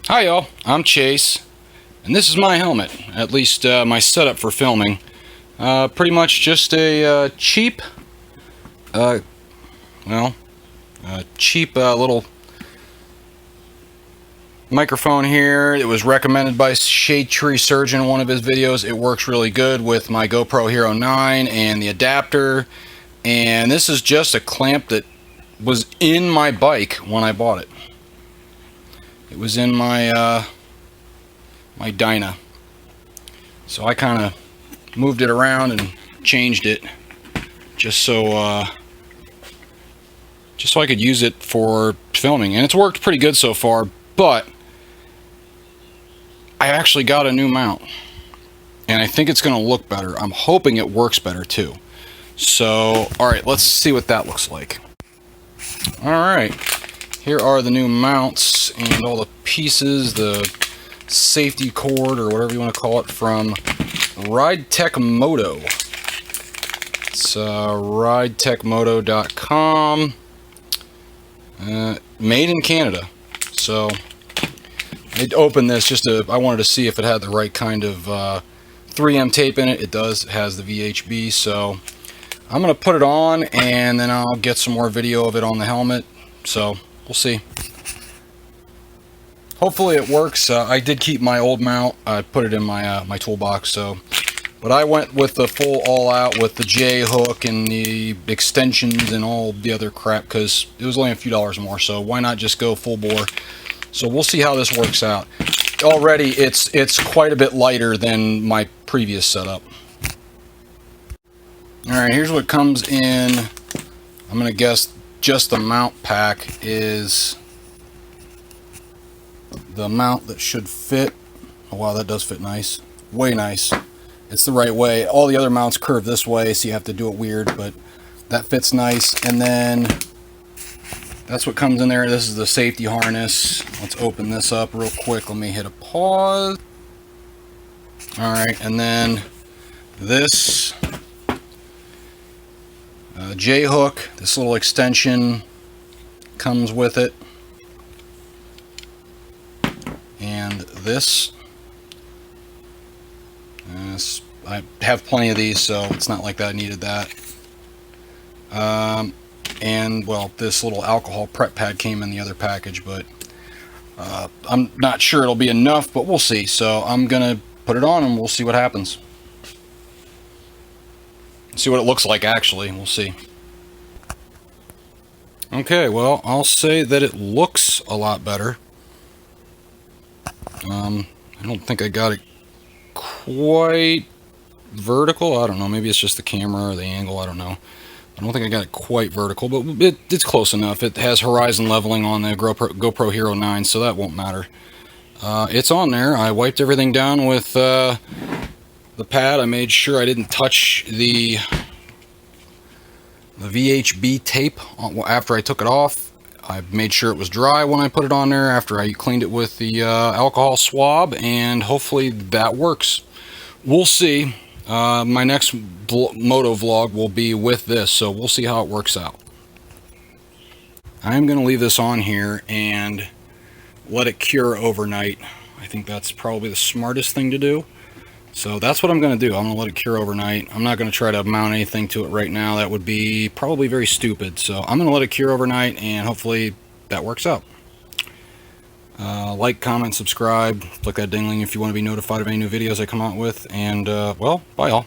Hi y'all, I'm Chase, and this is my helmet, at least my setup for filming. Pretty much just a cheap little microphone here. It was recommended by Shade Tree Surgeon in one of his videos. It works really good with my GoPro Hero 9 and the adapter, and this is just a clamp that was in my bike when I bought it. It was in my my Dyna, so I kind of moved it around and changed it just so I could use it for filming, and it's worked pretty good so far. But I actually got a new mount, and I think it's going to look better. I'm hoping it works better too. So, alright, let's see what that looks like. Alright, here are the new mounts and all the pieces, the safety cord, or whatever you want to call it, from RideTech Moto. It's ridetechmoto.com. Made in Canada. So I opened this I wanted to see if it had the right kind of 3M tape in it. It does. It has the VHB. So I'm going to put it on, and then I'll get some more video of it on the helmet. So we'll see. Hopefully it works. I did keep my old mount. I put it in my my toolbox. But I went with the full all-out with the J hook and the extensions and all the other crap because it was only a few dollars more. So why not just go full bore? So we'll see how this works out. Already it's quite a bit lighter than my previous setup. Alright, here's what comes in. I'm going to guess just the mount pack is the mount that should fit. Oh wow, that does fit nice. Way nice. It's the right way. All the other mounts curve this way, so you have to do it weird, but that fits nice. And then that's what comes in there. This is the safety harness. Let's open this up real quick. Let me hit a pause. Alright, and then this J hook, this little extension comes with it. And this, I have plenty of these, so it's not like that I needed that. And well, this little alcohol prep pad came in the other package, but I'm not sure it'll be enough, but we'll see. So I'm gonna put it on and we'll see what happens. See what it looks like actually, we'll see. Okay, well, I'll say that it looks a lot better. I don't think I got it quite vertical. I don't know, maybe it's just the camera or the angle, I don't know. I don't think I got it quite vertical, but it's close enough. It has horizon leveling on the GoPro Hero 9, so that won't matter. It's on there. I wiped everything down with the pad. I made sure I didn't touch the VHB tape after I took it off. I made sure it was dry when I put it on there after I cleaned it with the alcohol swab, and hopefully that works. We'll see. My next moto vlog will be with this, so we'll see how it works out. I'm going to leave this on here and let it cure overnight. I think that's probably the smartest thing to do. So that's what I'm going to do. I'm going to let it cure overnight. I'm not going to try to mount anything to it right now. That would be probably very stupid. So I'm going to let it cure overnight, and hopefully that works out. Like, comment, subscribe, click that ding if you want to be notified of any new videos I come out with. And, well, bye all.